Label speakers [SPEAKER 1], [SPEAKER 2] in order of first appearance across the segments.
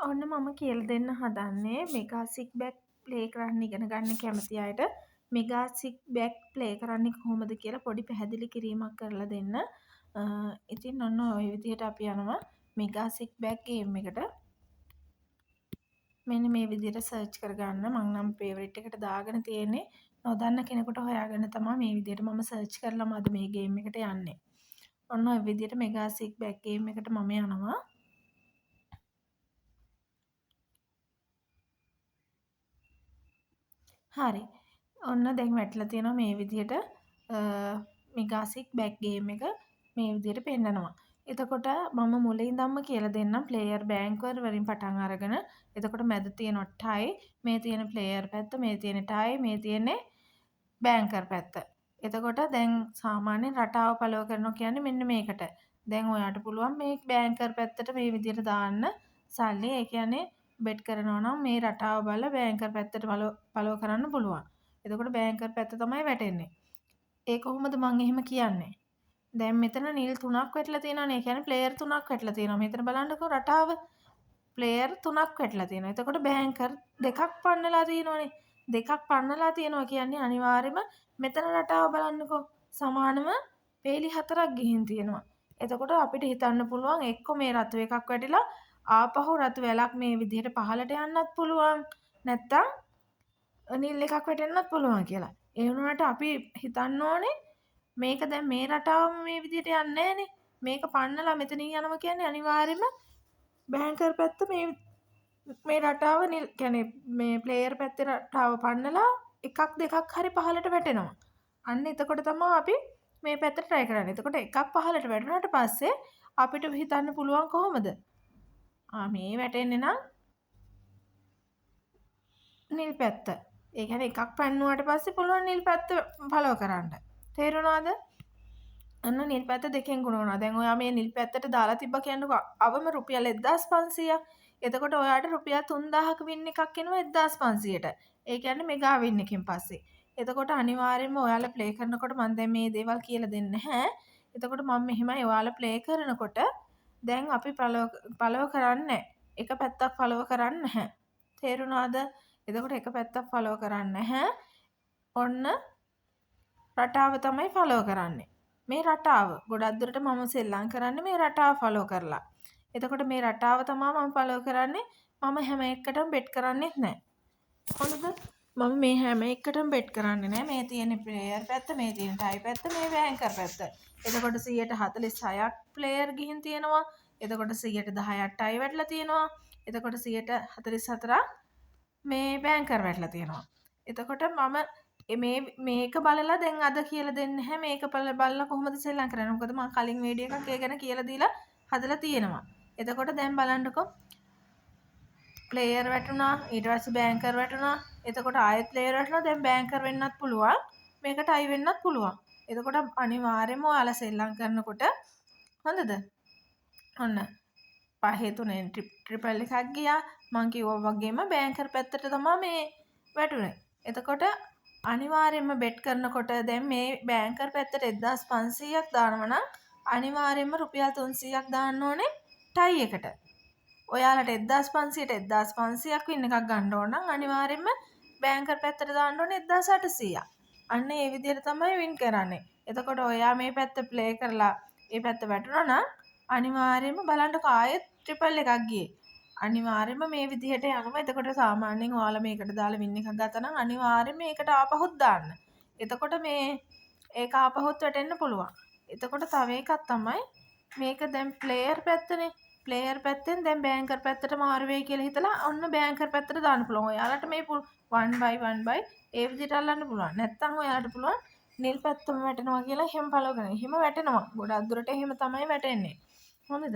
[SPEAKER 1] ඔන්න මම කියලා දෙන්න හදන්නේ මෙගා සික් බැක් ප්ලේ කරන්න ඉගෙන ගන්න කැමති අයට මෙගා සික් බැක් ප්ලේ කරන්නේ කොහොමද කියලා පොඩි පැහැදිලි කිරීමක් කරලා දෙන්න. ඉතින් ඔන්න ඔය විදිහට අපි යනවා මෙගා සික් බැක් ගේම් එකට. මෙන්න මේ විදිහට සර්ච් කරගන්න. මම නම් ෆේවරිට් එකට දාගෙන තියෙන්නේ. නොදන්න කෙනෙකුට හොයාගන්න තමයි මේ විදිහට මම සර්ච් කරලාම අද මේ ගේම් එකට යන්නේ. ඔන්න ඔය විදිහට මෙගා සික් බැක් ගේම් එකට මම යනවා. හරි. ඔන්න දැන් වැටලා තියෙනවා මේ විදිහට මෙගාසික් බැක් ගේම් එක මේ විදිහට පෙන්නනවා. එතකොට මම මුලින් ඉඳන්ම කියලා දෙන්නම් ප්ලේයර් බෑන්කර් වලින් පටන් අරගෙන එතකොට මැද තියෙනවා ටයි මේ තියෙන ප්ලේයර් පැත්ත මේ තියෙන ටයි මේ තියෙන්නේ බෑන්කර් පැත්ත. එතකොට දැන් සාමාන්‍යයෙන් රටාව පළව කරනවා කියන්නේ මෙන්න මේකට. දැන් ඔයාට පුළුවන් මේ බෑන්කර් පැත්තට මේ විදිහට දාන්න සල්ලි. ඒ කියන්නේ බෙට් කරනවා නම් මේ රටාව බලලා බෑන්කර් පැත්තට පළව කරන්න පුළුවන්. එතකොට බෑන්කර් පැත්ත තමයි වැටෙන්නේ. ඒ කොහොමද මං එහෙම කියන්නේ? දැන් මෙතන නිල් 3ක් වැටලා තියෙනවානේ. ඒ කියන්නේ ප්ලේයර් 3ක් වැටලා තියෙනවා. මෙතන බලන්නකෝ රටාව ප්ලේයර් 3ක් වැටලා තියෙනවා. එතකොට බෑන්කර් දෙකක් පන්නලා තියෙනවානේ. දෙකක් පන්නලා තියෙනවා කියන්නේ අනිවාර්යයෙන්ම මෙතන රටාව බලන්නකෝ. සමානම පේලි 4ක් ගිහින් තියෙනවා. එතකොට අපිට හිතන්න පුළුවන් එක්ක මේ රතු එකක් වැටිලා ආපහු රතු වැලක් මේ විදිහට පහළට යන්නත් පුළුවන්. නැත්තම් නිල් එකක් වැටෙන්නත් පුළුවන් කියලා. ඒ වුණාට අපි හිතන්න ඕනේ මේක දැන් මේ රටාවම මේ විදිහට යන්නේ නැහනේ. මේක පන්නලා මෙතනින් යනවා කියන්නේ අනිවාර්යයෙන්ම බෑන්කර් පැත්ත මේ රටාව කියන්නේ මේ ප්ලේයර් පැත්තේ රටාව පන්නලා එකක් දෙකක් හරි පහළට වැටෙනවා. අන්න එතකොට තමයි අපි මේ පැත්තට try කරන්නේ. එතකොට එකක් පහළට වැටුණාට පස්සේ අපිට හිතන්න පුළුවන් කොහොමද? මේ වැටෙන්නේ නම් නිල් පැත්ත. ඒ කියන්නේ එකක් පැන්නුවාට පස්සේ පුළුවන් නිල් පැත්ත ෆලෝ කරන්න. තේරුණාද? අන්න නිල් පැත්ත දෙකෙන් ගුණ වුණා. දැන් ඔයා මේ නිල් පැත්තට දාලා තිබ්බා කියන්නකෝ අවම රුපියල් 1500ක්. එතකොට ඔයාට රුපියල් 3000ක වින් එකක් එනවා 1500ට. ඒ කියන්නේ මෙගා වින් එකෙන් පස්සේ. එතකොට අනිවාර්යයෙන්ම ඔයාලා ප්ලේ කරනකොට මම දැන් මේ දේවල් කියලා දෙන්නේ නැහැ. එතකොට මම මෙහෙමයි ඔයාලා ප්ලේ කරනකොට දැන් අපි පළව කරන්නේ එක පැත්තක් පළව කරන්නේ නැහැ. තේරුණාද? එතකොට එක පැත්තක් ෆලෝ කරන්නේ නැහැ. ඔන්න රටාව තමයි ෆලෝ කරන්නේ. මේ රටාව ගොඩක් දුරට මම සෙල්ලම් කරන්නේ මේ රටාව ෆලෝ කරලා. එතකොට මේ රටාව තමයි මම ෆලෝ කරන්නේ. මම හැම එකටම බෙට් කරන්නේත් නැහැ. හොඳද? මම මේ හැම එකටම බෙට් කරන්නේ නැහැ. මේ තියෙන ප්ලේයර් පැත්ත, මේ තියෙන ටයි පැත්ත, මේ බෑන්කර් පැත්ත. එතකොට 146ක් ප්ලේයර් ගිහින් තියෙනවා. එතකොට 110ක් ටයි වැටලා තියෙනවා. එතකොට 144ක් මේ බෑන්කර් වැටලා තියෙනවා. එතකොට මම මේක බලලා දැන් අද කියලා දෙන්නේ නැහැ. මේක බලලා කොහොමද සෙල්ලම් කරන්නේ? මොකද මම කලින් වීඩියෝ එකක් ඒ ගැන කියලා දීලා හදලා තියෙනවා. එතකොට දැන් බලන්නකෝ ප්ලේයර් වැටුණා, ඊට පස්සේ බෑන්කර් වැටුණා. එතකොට ආයෙත් ප්ලේයර් වැටුණා. දැන් බෑන්කර් වෙන්නත් පුළුවන්. මේක ටයි වෙන්නත් පුළුවන්. එතකොට අනිවාර්යයෙන්ම ඔයාලා සෙල්ලම් කරනකොට හොඳද? ඔන්න පහේ තුනෙන් ට්‍රිපල් එකක් ගියා. මං කිව්වා වගේම බෑන්කර් පැත්තට තමයි මේ වැටුනේ. එතකොට අනිවාර්යයෙන්ම බෙට් කරනකොට දැන් මේ බෑන්කර් පැත්තට 1500ක් දානවා නම් අනිවාර්යයෙන්ම රුපියල් 300ක් දාන්න ඕනේ ටයි එකට. ඔයාලට 1500ට 1500ක් වින් එකක් ගන්න ඕන නම් අනිවාර්යයෙන්ම බෑන්කර් පැත්තට දාන්න ඕනේ 1800ක්. අන්න ඒ විදිහට තමයි වින් කරන්නේ. එතකොට ඔයා මේ පැත්ත ප්ලේ කරලා ඒ පැත්ත වැටුණා නම් අනිවාර්යයෙන්ම බලන්නකෝ ආයෙත් ට්‍රිපල් එකක් ගියේ. අනිවාර්යයෙන්ම මේ විදිහට යනවා. එතකොට සාමාන්‍යයෙන් ඔයාලා මේකට දාලා වින් එකක් ගත්තා නම් අනිවාර්යයෙන් මේකට ආපහුත් දාන්න. එතකොට මේ ඒක ආපහුත් වැටෙන්න පුළුවන්. එතකොට තව එකක් තමයි මේක දැන් ප්ලේයර් පැත්තනේ. ප්ලේයර් පැත්තෙන් දැන් බෑන්කර් පැත්තට මාරු වෙයි කියලා හිතලා ඔන්න බෑන්කර් පැත්තට දාන්න පුළුවන්. ඔයාලට මේ 1/1 ඒ විදිහට අල්ලන්න පුළුවන්. නැත්තම් ඔයාලට පුළුවන් නිල් පැත්තම වැටෙනවා කියලා එහෙම ෆලෝ කරන්න. එහෙම වැටෙනවා. ගොඩක් දුරට එහෙම තමයි වැටෙන්නේ. හොඳද?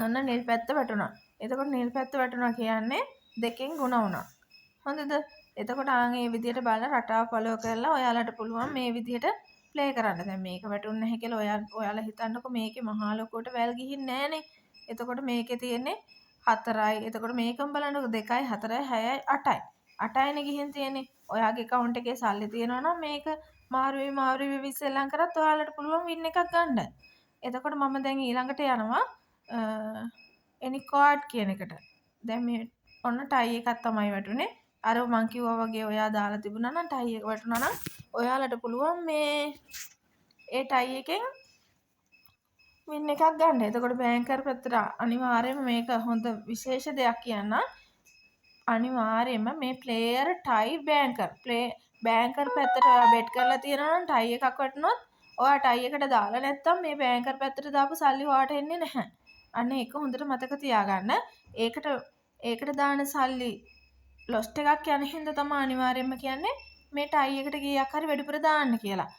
[SPEAKER 1] ඔන්න නිල් පැත්ත වැටුණා. එතකොට නිල් පැත්ත වැටුණා කියන්නේ දෙකෙන් ගුණ වුණා. හොඳද? එතකොට ආන් මේ විදිහට බලලා රටාව ෆලෝ කරලා ඔයාලට පුළුවන් මේ විදිහට ප්ලේ කරන්න. දැන් මේක වැටුන්නේ නැහැ කියලා ඔයාලා හිතන්නකෝ මේකේ මහා ලොකුවට වැල් ගිහින් නැහනේ. එතකොට මේකේ තියෙන්නේ 4යි. එතකොට මේකම බලන්නකෝ 2යි 4යි 6යි 8යි. 8යිනේ ගිහින් තියෙන්නේ. ඔයාගේ account එකේ සල්ලි තියෙනවා නම් මේක මාරු වෙවි සෙල්ලම් කරත් ඔයාලට පුළුවන් වින් එකක් ගන්න. එතකොට මම දැන් ඊළඟට යනවා එනි කාඩ් කියන එකට. දැන් මේ ඔන්න ටයි එකක් තමයි වැටුනේ. අර මං කිව්වා වගේ ඔයා දාලා තිබුණා නම් ටයි එක වැටුණා නම් ඔයාලට පුළුවන් මේ ඒ ටයි එකෙන් වින් එකක් ගන්න. එතකොට බෑන්කර් පැත්තට අනිවාර්යයෙන්ම මේක හොඳ විශේෂ දෙයක් කියන්න. අනිවාර්යයෙන්ම මේ ප්ලේයර් ටයි බෑන්කර් බෑන්කර් පැත්තට ඔයා බෙට් කරලා තියෙනවා නම් ටයි එකක් වටුනොත් ඔයා ටයි එකට දාලා නැත්තම් මේ බෑන්කර් පැත්තට දාපු සල්ලි ඔයාට එන්නේ නැහැ. අන්න ඒක හොඳට මතක තියාගන්න. ඒකට දාන සල්ලි ලොස්ට් එකක් යන හින්දා තමයි අනිවාර්යයෙන්ම කියන්නේ මේ ටයි එකට කීයක් හරි වැඩිපුර දාන්න කියලා.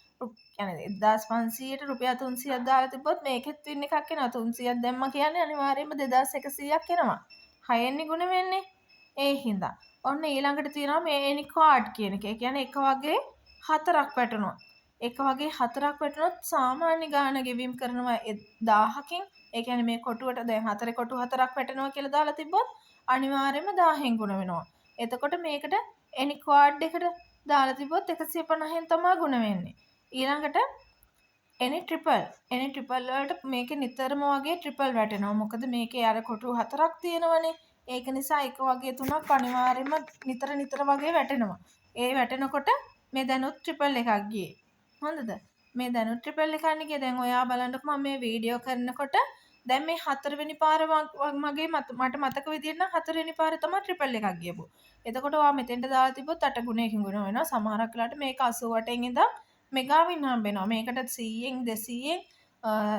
[SPEAKER 1] කියන්නේ 1500ට රුපියල් 300ක් දාලා තිබ්බොත් මේකෙත් වින් එකක් එනවා. 300ක් දැම්මා කියන්නේ අනිවාර්යයෙන්ම 2100ක් එනවා. 6ෙන් ගුණ වෙන්නේ. ඒ හින්දා. ඔන්න ඊළඟට තියෙනවා මේ එනි කාඩ් කියන එක. ඒ කියන්නේ එක වගේ 4ක් වැටෙනවා. එක වගේ 4ක් වැටුනොත් සාමාන්‍ය ගාණ ගෙවීම් කරනවා 1000කින්. ඒ කියන්නේ මේ කොටුවට දැන් 4 කොටු 4ක් වැටෙනවා කියලා දාලා තිබ්බොත් අනිවාර්යයෙන්ම 1000න් ගුණ වෙනවා. එතකොට මේකට එනි කාඩ් එකට දාලා තිබ්බොත් 150න් තමයි ගුණ වෙන්නේ. ඊළඟට එනි ට්‍රිපල් වලට මේකේ නිතරම වගේ ට්‍රිපල් වැටෙනවා. මොකද මේකේ අර කොටු 4ක් තියෙනවනේ. ඒක නිසා එක වගේ 3ක් අනිවාර්යයෙන්ම නිතර වගේ වැටෙනවා. ඒ වැටෙනකොට මේ දැනුත් ට්‍රිපල් එකක් ගියේ. හොඳද? මේ දැනුත් ට්‍රිපල් එකක් ගියේ. දැන් ඔයා බලන්නකෝ මම මේ වීඩියෝ කරනකොට දැන් මේ 4 වෙනි පාර මගේ මට මතක විදියට නම් 4 වෙනි පාරේ තමයි ට්‍රිපල් එකක් ගියපු. එතකොට ඔයා මෙතෙන්ට දාලා තිබ්බොත් 8 ගුණයකින් ගුණ වෙනවා. සමහරක් වෙලාවට මේක 88න් ඉඳන් මෙගාවින් හම්බෙනවා. මේකට 100න් 200න්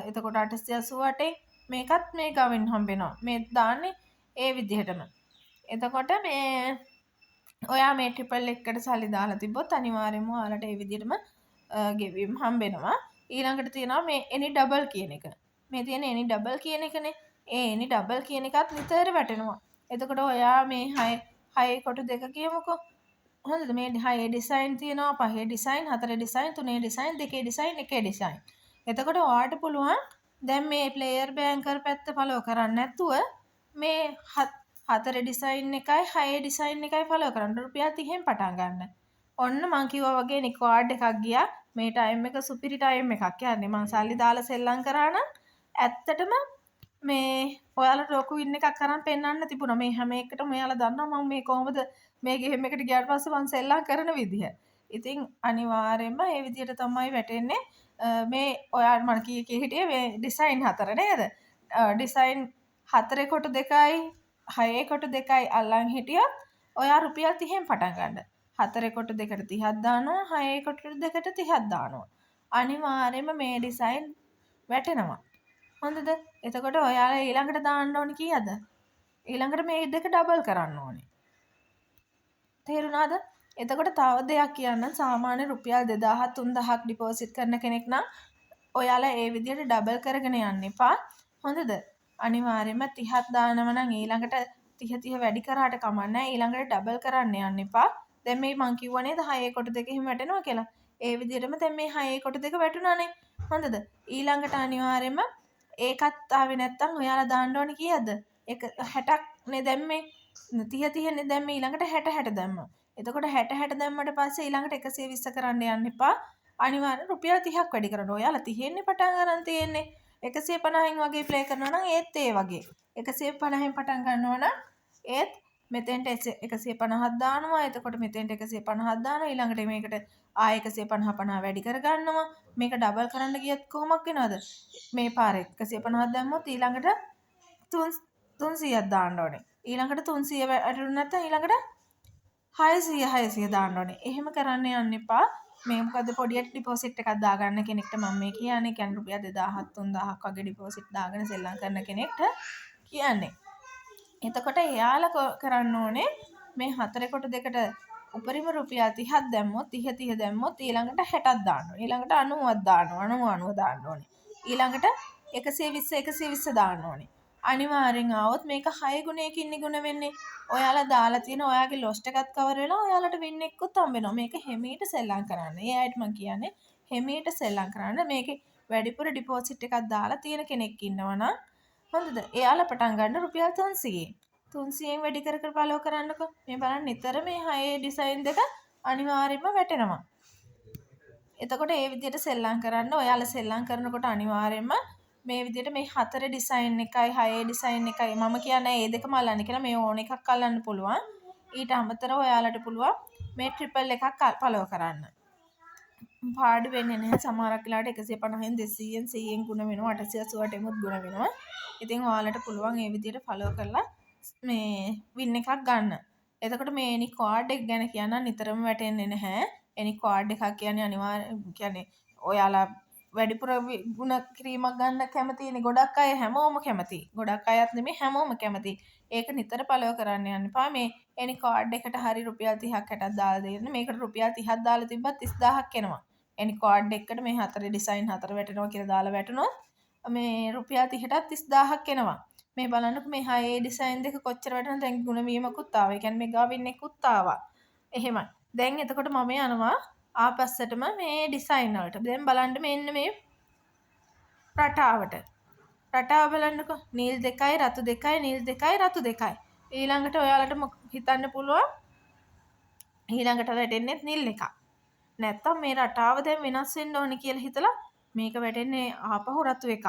[SPEAKER 1] එතකොට 888න් මේකත් මෙගාවින් හම්බෙනවා. මේ දාන්නේ ඒ විදිහටම. එතකොට මේ ඔයා මේ ට්‍රිපල් එකට සල්ලි දාලා තිබ්බොත් අනිවාර්යයෙන්ම ඔයාලට ඒ විදිහටම ගෙවීම් හම්බෙනවා. ඊළඟට තියෙනවා මේ එනි ඩබල් කියන එක. මේ තියෙන එනි ඩබල් කියන එකනේ. ඒ එනි ඩබල් කියන එකත් නිතර වැටෙනවා. එතකොට ඔයා මේ 6 කොටු දෙක කියමුකෝ. හොඳද? මේ 6 ඩිසයින් තියෙනවා, 5 design, 4 design, 3 design, 2 design, 1 design. එතකොට ඔයාට පුළුවන් දැන් මේ ප්ලේයර් බෑන්කර් පැත්ත ෆලෝ කරන්නේ නැතුව මේ 4 ඩිසයින් එකයි 6 ඩිසයින් එකයි ෆලෝ කරන්න රුපියල් 30න් පටන් ගන්න. ඔන්න මං කිව්වා වගේ නිකාඩ් එකක් ගියා. මේ ටයිම් එක සුපිරි ටයිම් එකක්. කියන්නේ මං සල්ලි දාලා සෙල්ලම් කරා නම් ඇත්තටම මේ ඔයාලට ලොකු වින් එකක් කරන් පෙන්වන්න තිබුණා. මේ හැම එකටම ඔයාලා දන්නවා මම මේ කොහොමද මේ ගෙම් එකට ගියාට පස්සේ මං සෙල්ලම් කරන විදිහ. ඉතින් අනිවාර්යයෙන්ම මේ විදිහට තමයි වැටෙන්නේ. මේ ඔයාලා මම කී හිටියේ මේ ඩිසයින් 4 නේද? ඩිසයින් 4 කොට 2යි 6 කොට 2යි අල්ලන් හිටියොත් ඔයා රුපියල් 30න් පටන් ගන්න. 4 කොට 2කට 30ක් දානවා, 6 කොට 2කට 30ක් දානවා. අනිවාර්යයෙන්ම මේ ඩිසයින් වැටෙනවා. හොඳද? එතකොට ඔයාලා ඊළඟට දාන්න ඕනේ කීයද? ඊළඟට මේ දෙක ඩබල් කරන්න ඕනේ. තේරුණාද? එතකොට තව දෙයක් කියන්න සාමාන්‍ය රුපියල් 2000 3000ක් ඩිපොසිට් කරන කෙනෙක් නම් ඔයාලා ඒ විදිහට ඩබල් කරගෙන යන්න එපා. හොඳද? අනිවාර්යයෙන්ම 30ක් දානවා නම් ඊළඟට 30 වැඩි කරාට කමන්නේ. ඊළඟට ඩබල් කරන්න යන්න එපා. දැන් මේ මං කිව්වා නේද 6 කොට 2 එහෙම වැටෙනවා කියලා. ඒ විදිහටම දැන් මේ 6 කොට 2 වැටුණානේ. හොඳද? ඊළඟට අනිවාර්යයෙන්ම ඒකත් ආවේ නැත්තම් ඔයාලා දාන්න ඕනේ කීයද? 60ක් නේ දැම්මේ. 30 නේ දැම්මේ ඊළඟට 60 දැම්මා. එතකොට 60 දැම්මට පස්සේ ඊළඟට 120 කරන්න යන්න එපා. අනිවාර්යෙන් රුපියල් 30ක් වැඩි කරන්න. ඔයාලා 30න්නේ පටන් ගන්න තියෙන්නේ. 150න් වගේ ප්ලේ කරනවා නම් ඒත් ඒ වගේ. 150න් පටන් ගන්නවා නම් ඒත් මෙතෙන්ට 150ක් දානවා. එතකොට මෙතෙන්ට 150ක් දානවා. ඊළඟට මේකට ආයෙ 150 වැඩි කර ගන්නවා. මේක ඩබල් කරන්න ගියත් කොහොමක් වෙනවද? මේ පාරේ 150ක් දැම්මොත් ඊළඟට 300ක් දාන්න ඕනේ. ඊළඟට 300 වැඩිුණ නැත්නම් ඊළඟට 600 දාන්න ඕනේ. එහෙම කරන්න යන්න එපා. මේ මොකද පොඩියට ඩිපොසිට් එකක් දාගන්න කෙනෙක්ට මම මේ කියන්නේ. කියන්නේ රුපියල් 2000 3000ක් වගේ ඩිපොසිට් දාගෙන සෙල්ලම් කරන කෙනෙක්ට කියන්නේ. එතකොට එයාලා කරන්න ඕනේ මේ 4 කොට 2කට උපරිම රුපියල් 30ක් දැම්මොත් 30 දැම්මොත් ඊළඟට 60ක් දාන්න ඕනේ. ඊළඟට 90ක් දාන්න ඕනේ. 90 දාන්න ඕනේ. ඊළඟට 120 දාන්න ඕනේ. අනිවාර්යෙන් ආවොත් මේක 6 ගුණයකින් නිගුණ වෙන්නේ. ඔයාලා දාලා තියෙන ඔයාගේ ලොස්ට් එකත් කවර් වෙලා ඔයාලට වින් එකකුත් හම්බ වෙනවා. මේක හිමීට සෙල්ලම් කරන්න. ඒ අයිට මම කියන්නේ හිමීට සෙල්ලම් කරන්න. මේකේ වැඩිපුර ඩිපොසිට් එකක් දාලා තියෙන කෙනෙක් ඉන්නවා නම් හොඳද? එයාලා පටන් ගන්න රුපියල් 300. 300න් වැඩි කර කර ෆලෝ කරන්නකෝ. මේ බලන්න නිතර මේ 6 ඩිසයින් දෙක අනිවාර්යයෙන්ම වැටෙනවා. එතකොට ඒ විදිහට සෙල්ලම් කරන්න. ඔයාලා සෙල්ලම් කරනකොට අනිවාර්යයෙන්ම මේ විදිහට මේ 4 ඩිසයින් එකයි 6 ඩිසයින් එකයි මම කියන්නේ ඒ දෙකම අල්ලන්න කියලා මේ ඕන එකක් අල්ලන්න පුළුවන්. ඊට අමතරව ඔයාලට පුළුවන් මේ ට්‍රිපල් එකක් ෆලෝ කරන්න. පාඩු වෙන්නේ නැහැ. සමහරක් වෙලාවට 150න් 200න් 100න් ගුණ වෙනවා 888 මුත් ගුණ වෙනවා. ඉතින් ඔයාලට පුළුවන් මේ විදිහට ෆලෝ කරලා මේ වින් එකක් ගන්න. එතකොට මේ එනි කාඩ් එක ගැන කියන්න නිතරම වැටෙන්නේ නැහැ. එනි කාඩ් එකක් කියන්නේ අනිවාර්යයෙන් කියන්නේ ඔයාලා වැඩිපුර ගුණ කිරීමක් ගන්න කැමතිනේ. ගොඩක් අය හැමෝම කැමති. ගොඩක් අයත් නෙමෙයි හැමෝම කැමති. ඒක නිතර ෆලෝ කරන්න යන්න එපා. මේ එනි කාඩ් එකට හරි රුපියල් 30ක් 60ක් දාලා දෙන්න. මේකට රුපියල් 30ක් දාලා තිබ්බත් 30000ක් එනවා. එනි කාඩ් එකකට මේ 4 ඩිසයින් 4 වැටෙනවා කියලා දාලා වැටුණොත් මේ රුපියල් 30ටත් 30000ක් එනවා. මේ බලන්නකො මේ 6 ඩිසයින් දෙක කොච්චර වැටෙනවද? දැන් ගුණ වීමකුත් ආවා. ඒ කියන්නේ මෙගා වින් එකකුත් ආවා. එහෙමයි. දැන් එතකොට මම යනවා ආපස්සටම මේ ඩිසයින් වලට. දැන් බලන්න මෙන්න මේ රටාවට. රටාව බලන්නකො. නිල් 2යි රතු 2යි නිල් 2යි රතු 2යි. ඊළඟට ඔයාලට හිතන්න පුළුවන් ඊළඟට වැටෙන්නේ නිල් එකක්. නැත්තම් මේ රටාව දැන් වෙනස් වෙන්න ඕනේ කියලා හිතලා මේක වැටෙන්නේ ආපහු රතු එකක්.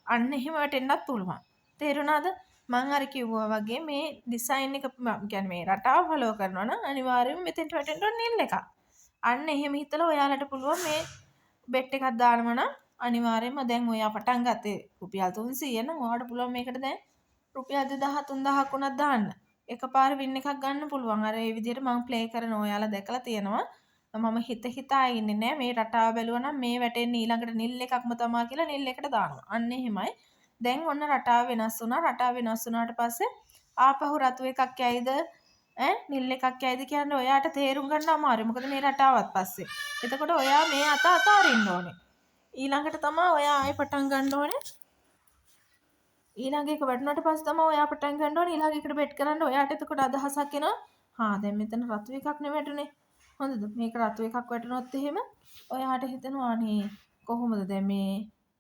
[SPEAKER 1] අන්න එහෙම වැටෙන්නත් පුළුවන්. තේරුණාද? මම අර කිව්වා වගේ මේ ඩිසයින් එක කියන්නේ මේ රටාව ෆලෝ කරනවා නම් අනිවාර්යයෙන්ම මෙතෙන්ට වැටෙන්න ඕනේ නිල් එකක්. අන්න එහෙම හිතලා ඔයාලට පුළුවන් මේ බෙට් එකක් දානවා නම් අනිවාර්යයෙන්ම දැන් ඔයා පටන් ගත්තේ රුපියල් 300 නම් ඔයාලට පුළුවන් මේකට දැන් රුපියල් 2000 3000ක් උනත් දාන්න. එකපාර වින් එකක් ගන්න පුළුවන්. අර ඒ විදිහට මම ප්ලේ කරන ඔයාලා දැකලා තියෙනවා. මම හිතා ඉන්නේ නෑ මේ රටාව බැලුවා නම් මේ වැටෙන්නේ ඊළඟට නිල් එකක්ම තමා කියලා නිල් එකට දානවා. අන්න එහෙමයි. දැන් ඔන්න රටාව වෙනස් වුණා. රටාව වෙනස් වුණාට පස්සේ ආපහු රතු එකක් යයිද නිල් එකක් යයිද කියන්නේ ඔයාට තේරුම් ගන්න අමාරුයි. මොකද මේ රටාවත් පස්සේ. එතකොට ඔයා මේ අතාරින්න ඕනේ. ඊළඟට තමයි ඔයා ආයෙ පටන් ගන්න ඕනේ. ඊළඟ එක වැටුණාට පස්සේ තමයි ඔයා පටන් ගන්න ඕනේ ඊළඟ එකට බෙට් කරන්න. ඔයාට එතකොට අදහසක් එනවා. දැන් මෙතන රතු එකක් නේ වැටුනේ. හොඳද? මේක රතු එකක් වැටුණොත් එහෙම ඔයාට හිතෙනවා අනේ කොහොමද දැන්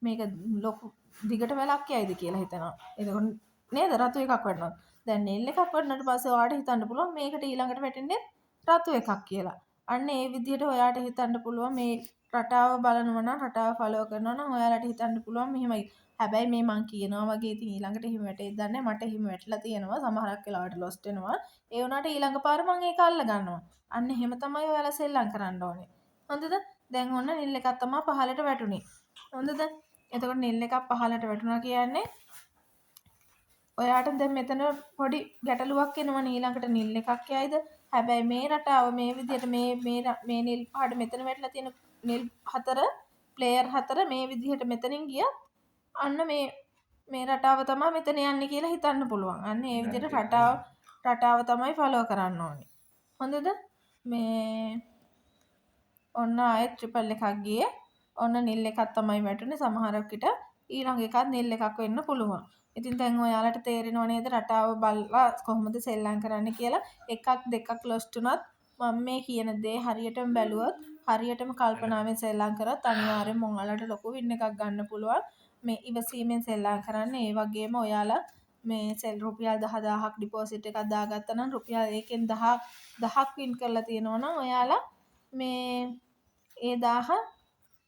[SPEAKER 1] මේක ලොකු දිගට වැලක් යයිද කියලා හිතනවා. එතකොට නේද රතු එකක් වැටුණා. දැන් නිල් එකක් වැටුණාට පස්සේ ඔයාට හිතන්න පුළුවන් මේකට ඊළඟට වැටෙන්නේ රතු එකක් කියලා. අන්න ඒ විදිහට ඔයාට හිතන්න පුළුවන් මේ රටාව බලනවා නම් රටාව ෆලෝ කරනවා නම් ඔයාලට හිතන්න පුළුවන් මෙහෙමයි. හැබැයි මේ මං කියනවා වගේ ඉතින් ඊළඟට එහෙම වැටෙයිද දන්නේ මට එහෙම වැටලා තියෙනවා. සමහරක් වෙලාවට ලොස්ට් වෙනවා. ඒ වුණාට ඊළඟ පාර මං ඒක අල්ල ගන්නවා. අන්න එහෙම තමයි ඔයාලා සෙල්ලම් කරන්න ඕනේ. හොඳද? දැන් ඔන්න නිල් එකක් තමයි පහළට වැටුනේ. හොඳද? එතකොට නිල් එකක් පහළට වැටුණා කියන්නේ ඔයාට දැන් මෙතන පොඩි ගැටලුවක් එනවනේ ඊළඟට නිල් එකක් යයිද? හැබැයි මේ රටාව මේ විදිහට මේ නිල් පාට මෙතන වැටලා තියෙන නිල් 4 ප්ලේයර් 4 මේ විදිහට මෙතනින් ගියත් අන්න මේ රටාව තමයි මෙතන යන්නේ කියලා හිතන්න පුළුවන්. අන්න ඒ විදිහට රටාව තමයි ෆලෝ කරන්න ඕනේ. හොඳද? මේ ඔන්න ආයෙත් ට්‍රිපල් එකක් ගියේ. ඔන්න නිල් එකක් තමයි වැටුනේ. සමහරක් විට ඊළඟ එකත් නිල් එකක් වෙන්න පුළුවන්. ඉතින් දැන් ඔයාලට තේරෙනව නේද රටාව බලලා කොහොමද සෙල්ලම් කරන්න කියලා. එකක් දෙකක් ලොස්ට් උනත් මම මේ කියන දේ හරියටම බැලුවොත් හරියටම කල්පනාවෙන් සෙල්ලම් කරත් අනිවාර්යෙන්ම ඔයාලට ලොකු වින් එකක් ගන්න පුළුවන්. මේ ඉවසීමෙන් සෙල්ලම් කරන්න. ඒ වගේම ඔයාලා මේ රුපියල් 10000ක් ඩිපොසිට් එකක් දාගත්තා නම් රුපියල් ඒකෙන් 10ක් වින් කරලා තියෙනවා නම් ඔයාලා මේ ඒ 1000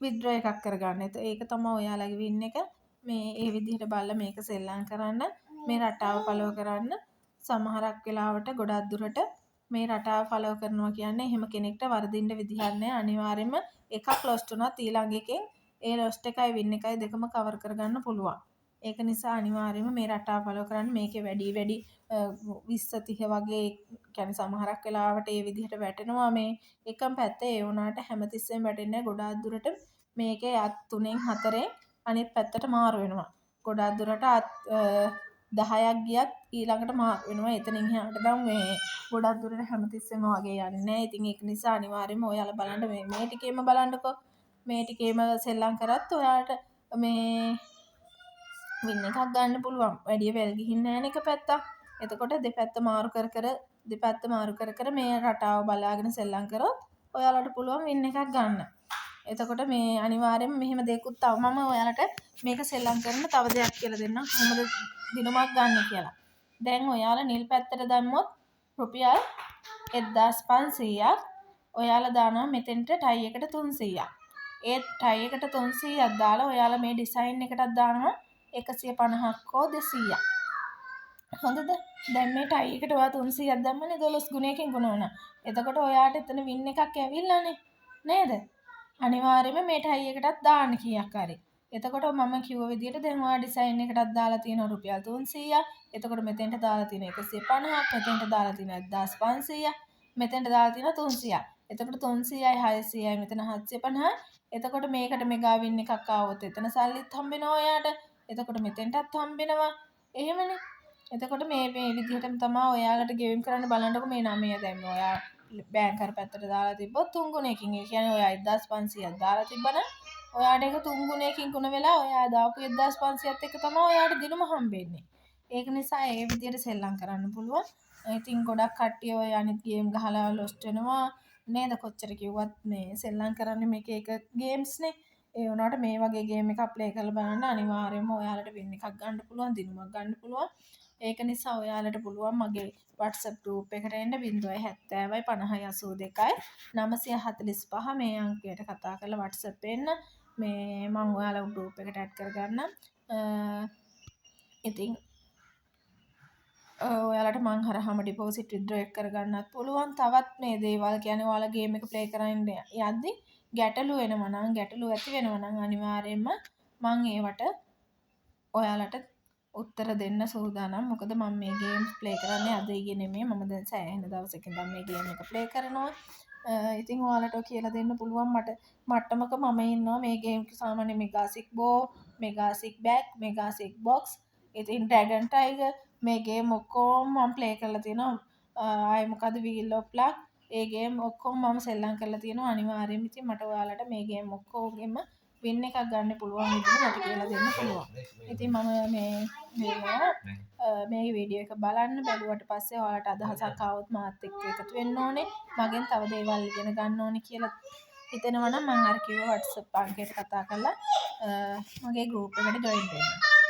[SPEAKER 1] විත්ඩ්‍රෝ එකක් කරගන්න. ඒක තමයි ඔයාලගේ වින් එක. මේ ඒ විදිහට බලලා මේක සෙල්ලම් කරන්න. මේ රටාව ෆලෝ කරන්න. සමහරක් වෙලාවට ගොඩක් දුරට මේ රටාව ෆලෝ කරනවා කියන්නේ එහෙම කෙනෙක්ට වරදින්න විදිහක් නැහැ. අනිවාර්යයෙන්ම එකක් ලොස්ට් වුණත් ඊළඟ එකෙන් ඒ ලොස්ට් එකයි වින් එකයි දෙකම කවර් කරගන්න පුළුවන්. ඒක නිසා අනිවාර්යයෙන්ම මේ රටාව ෆලෝ කරන්න. මේකේ වැඩි 20 30 වගේ කියන්නේ සමහරක් වෙලාවට ඒ විදිහට වැටෙනවා මේ එකම පැත්ත. ඒ වුණාට හැමතිස්සෙම වැටෙන්නේ ගොඩාක් දුරට මේකේ අත් 3න් 4න් අනිත් පැත්තට මාරු වෙනවා. ගොඩාක් දුරට අත් 10ක් ගියත් ඊළඟට මාරු වෙනවා. එතනින් එහාට නම් මේ ගොඩක් දුරට හැමතිස්සෙම වගේ යන්නේ නැහැ. ඉතින් ඒක නිසා අනිවාර්යයෙන්ම ඔයාලා බලන්න මේ ටිකේම බලන්නකෝ. මේ ටිකේම සෙල්ලම් කරත් ඔයාලට මේ වින් එකක් ගන්න පුළුවන්. වැඩි වෙල් ගිහින් නැහැ එක පැත්තක්. එතකොට දෙපැත්ත මාරු කර මේ රටාව බලාගෙන සෙල්ලම් කරොත් ඔයාලට පුළුවන් වින් එකක් ගන්න. එතකොට මේ අනිවාර්යයෙන්ම මෙහෙම දෙයක්ත් තව මම ඔයාලට මේක සෙල්ලම් කරන තව දෙයක් කියලා දෙන්නම් කොහොමද දිනුමක් ගන්න කියලා. දැන් ඔයාලා නිල් පැත්තට දැම්මොත් රුපියල් 1500ක් ඔයාලා දානවා මෙතෙන්ට ටයි එකට 300ක්. ඒ ටයි එකට 300ක් දාලා ඔයාලා මේ ඩිසයින් එකටත් දානවා 150ක් හෝ 200ක්. හොඳද? දැන් මේ ටයි එකට ඔයා 300ක් දැම්මනේ 12 ගුණයකින් ගුණ වුණා. එතකොට ඔයාට එතන වින් එකක් ඇවිල්ලානේ. නේද? අනිවාර්යයෙන්ම මේ ටයි එකටත් දාන්න කීයක් හරි. එතකොට මම කිව්ව විදිහට දැන් ඔයා ඩිසයින් එකටත් දාලා තියෙනවා රුපියල් 300ක්. එතකොට මෙතෙන්ට දාලා තියෙන 150ක්, මෙතෙන්ට දාලා තියෙන 1500ක්, මෙතෙන්ට දාලා තියෙන 300ක්. එතකොට 300යි 600යි මෙතන 750. එතකොට මේකට මෙගා වින් එකක් ආවොත් එතන සල්ලිත් හම්බෙනවා ඔයාට. එතකොට මෙතෙන්ටත් හම්බෙනවා. එහෙමනේ. එතකොට මේ විදිහටම තමයි ඔයාලට ගෙවිම් කරන්න බලන්නකො මේ 9 දැන් ඔයා බෑන්කර් පැත්තට දාලා තිබ්බොත් 3 ගුණයකින් ඒ කියන්නේ ඔයා 1500ක් දාලා තිබ්බනම් ඔයාට ඒක 3 ගුණයකින් ගුණ වෙලා ඔයා දාපු 1500ත් එක්ක තමයි ඔයාට දිනුම හම්බෙන්නේ. ඒක නිසා ඒ විදිහට සෙල්ලම් කරන්න පුළුවන්. ඉතින් ගොඩක් කට්ටිය ඔය අනිත් ගේම් ගහලා ලොස්ට් වෙනවා නේද කොච්චර කිව්වත් මේ සෙල්ලම් කරන්නේ මේක එක ගේම්ස් නේ. ඒ වුණාට මේ වගේ ගේම් එකක් ප්ලේ කරලා බලන්න අනිවාර්යයෙන්ම ඔයාලට වින් එකක් ගන්න පුළුවන් දිනුමක් ගන්න පුළුවන්. ඒක නිසා ඔයාලට පුළුවන් මගේ WhatsApp group එකට එන්න 070යි 50යි 82යි 945 මේ අංකයට කතා කරලා WhatsApp එන්න මේ මම ඔයාලා group එකට add කරගන්නම්. ඉතින් ඔයාලට මං හරහාම deposit withdraw එක කරගන්නත් පුළුවන්. තවත් මේ දේවල් කියන්නේ ඔයාලා game එක play කරන්න යද්දි ගැටලු වෙනවා නම් ගැටලු ඇති වෙනවා නම් අනිවාර්යයෙන්ම මං ඒවට ඔයාලට උත්තර දෙන්න සූදානම්. මොකද මම මේ ගේම් ප්ලේ කරන්නේ අද ඊයේ නෙමෙයි. මම දැන් සෑහෙන දවසකින් දැන් මේ ගේම් එක ප්ලේ කරනවා. ඉතින් ඔයාලට කියලා දෙන්න පුළුවන් මට්ටමක මම ඉන්නවා මේ ගේම් එක සාමාන්‍ය mega sic bo, mega sic bag, mega sic box, ඉතින් ඩ්‍රැගන් ටයිගර් මේ ගේම් ඔක්කොම මම ප්ලේ කරලා තියෙනවා. ආයේ මොකද වීල් ඔෆ් ලක් ඒ ගේම් ඔක්කොම මම සෙල්ලම් කරලා තියෙනවා. අනිවාර්යයෙන්ම ඉතින් මට ඔයාලට මේ ගේම් ඔක්කොගෙම වින් එකක් ගන්න පුළුවන් විදිහ මට කියලා දෙන්න පුළුවන්. ඉතින් මම මේ වීඩියෝ එක බලන්න බැලුවට පස්සේ ඔයාලට අදහසක් ආවොත් මාත් එක්ක එකතු වෙන්න ඕනේ. මගෙන් තව දේවල් ඉගෙන ගන්න ඕනේ කියලා හිතෙනවා නම් මම අර කිව්ව WhatsApp අංකයට කතා කරලා මගේ group එකට join වෙන්න.